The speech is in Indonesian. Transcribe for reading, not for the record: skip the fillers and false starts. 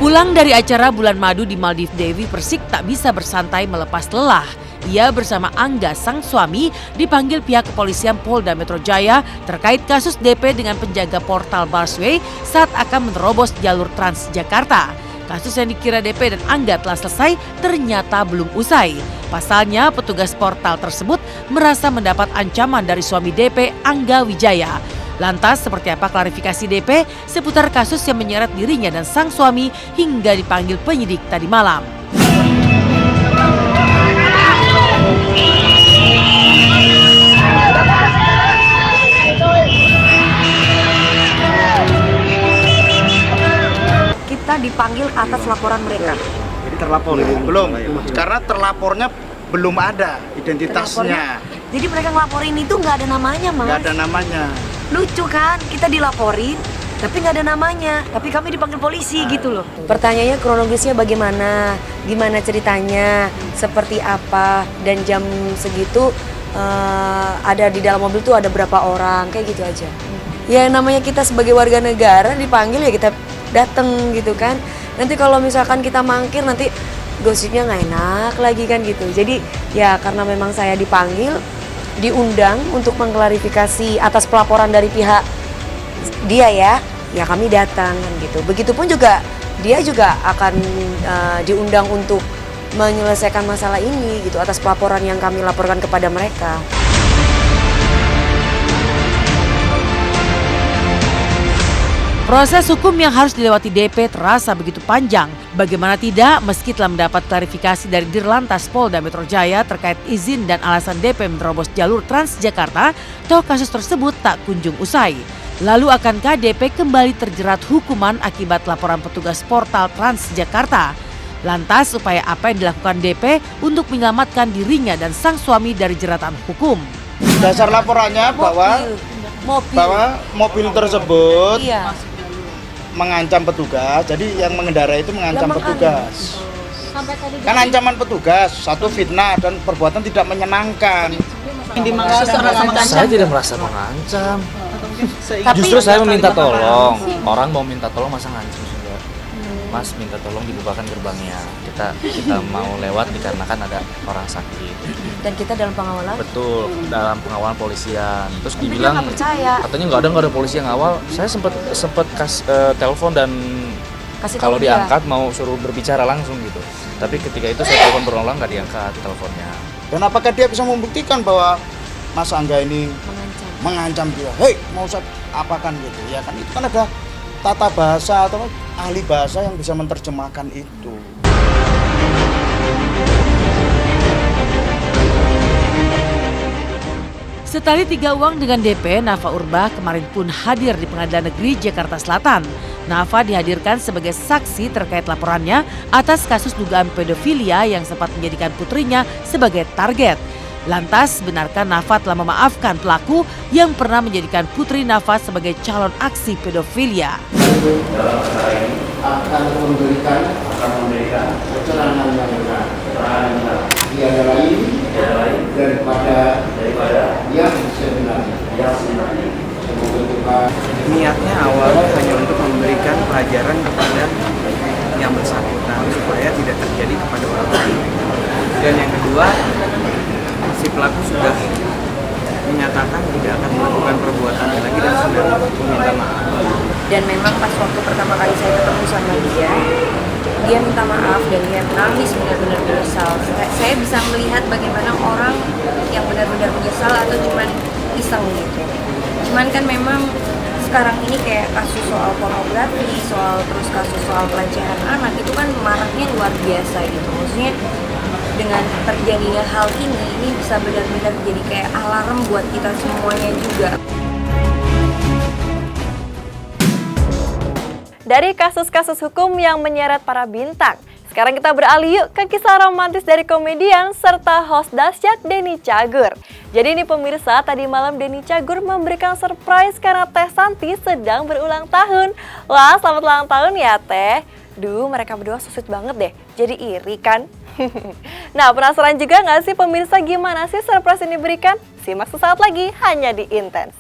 Pulang dari acara bulan madu di Maldives, Dewi Persik tak bisa bersantai melepas lelah. Ia bersama Angga, sang suami, dipanggil pihak kepolisian Polda Metro Jaya terkait kasus DP dengan penjaga portal busway saat akan menerobos jalur Transjakarta. Kasus yang dikira DP dan Angga telah selesai ternyata belum usai. Pasalnya petugas portal tersebut merasa mendapat ancaman dari suami DP, Angga Wijaya. Lantas seperti apa klarifikasi DP seputar kasus yang menyeret dirinya dan sang suami hingga dipanggil penyidik tadi malam. Kita dipanggil atas laporan mereka. Jadi terlapor belum? Karena terlapornya belum ada identitasnya. Jadi mereka ngelaporin itu nggak ada namanya, Mas. Nggak ada namanya. Lucu kan? Kita dilaporin, tapi nggak ada namanya. Tapi kami dipanggil polisi gitu loh. Pertanyaannya kronologisnya bagaimana? Gimana ceritanya? Seperti apa? Dan jam segitu ada di dalam mobil tuh ada berapa orang? Kayak gitu aja. Ya namanya kita sebagai warga negara dipanggil ya kita dateng gitu kan. Nanti kalau misalkan kita mangkir nanti gosipnya nggak enak lagi kan gitu. Jadi ya karena memang saya dipanggil, diundang untuk mengklarifikasi atas pelaporan dari pihak dia ya kami datang kan gitu. Begitupun juga dia juga akan diundang untuk menyelesaikan masalah ini gitu atas pelaporan yang kami laporkan kepada mereka. Proses hukum yang harus dilewati DP terasa begitu panjang. Bagaimana tidak, meski telah mendapat klarifikasi dari Dirlantas Polda Metro Jaya terkait izin dan alasan DP menerobos jalur Transjakarta, toh kasus tersebut tak kunjung usai. Lalu akankah DP kembali terjerat hukuman akibat laporan petugas portal Transjakarta? Lantas upaya apa yang dilakukan DP untuk menyelamatkan dirinya dan sang suami dari jeratan hukum? Dasar laporannya bahwa mobil tersebut mengancam petugas, jadi yang mengendarai itu mengancam petugas. Kan ancaman petugas, satu fitnah dan perbuatan tidak menyenangkan. Saya tidak merasa mengancam. Justru saya meminta tolong. Orang mau minta tolong masa ngancam juga. Mas minta tolong dibukakan gerbangnya. Kita mau lewat dikarenakan ada orang sakit. Dan kita dalam pengawalan? Betul, dalam pengawalan polisian. Terus dibilang katanya nggak ada polisi yang ngawal. Saya sempat telepon dan kalau diangkat mau suruh berbicara langsung gitu. Tapi ketika itu saya telepon berulang nggak diangkat teleponnya. Dan apakah dia bisa membuktikan bahwa Mas Angga ini mengancam dia? Hei, mau saya apakan gitu? Ya kan itu kan ada tata bahasa atau ahli bahasa yang bisa menerjemahkan itu. Setali 3 uang dengan DP, Nafa Urbah kemarin pun hadir di Pengadilan Negeri Jakarta Selatan. Nafa dihadirkan sebagai saksi terkait laporannya atas kasus dugaan pedofilia yang sempat menjadikan putrinya sebagai target. Lantas, benarkah Nafa telah memaafkan pelaku yang pernah menjadikan putri Nafa sebagai calon aksi pedofilia? Dalam perkara ini akan memberikan keterangan yang benar. Tiada lain daripada yang sebenarnya. Semoga Tuhan. Niatnya awalnya hanya untuk memberikan pelajaran kepada yang bersangkutan supaya tidak terjadi kepada orang lain. Dan yang kedua, si pelaku sudah menyatakan tidak akan melakukan perbuatannya lagi dan sudah meminta maaf. Dan memang pas waktu pertama kali saya ketemu sama dia minta maaf dan dia nangis benar-benar menyesal. Saya bisa melihat bagaimana orang yang benar-benar menyesal atau cuman iseng gitu. Cuman kan memang sekarang ini kayak kasus soal pornografi, terus kasus soal pelecehan anak itu kan maraknya luar biasa gitu. Maksudnya dengan terjadinya hal ini bisa benar-benar jadi kayak alarm buat kita semuanya juga. Dari kasus-kasus hukum yang menyeret para bintang, sekarang kita beralih yuk ke kisah romantis dari komedian serta host dahsyat Denny Cagur. Jadi ini pemirsa, tadi malam Denny Cagur memberikan surprise karena Teh Santi sedang berulang tahun. Wah, selamat ulang tahun ya Teh. Duh, mereka berdua so sweet banget deh, jadi iri kan? Nah, penasaran juga nggak sih pemirsa gimana sih surprise ini diberikan? Simak sesaat lagi hanya di Intens.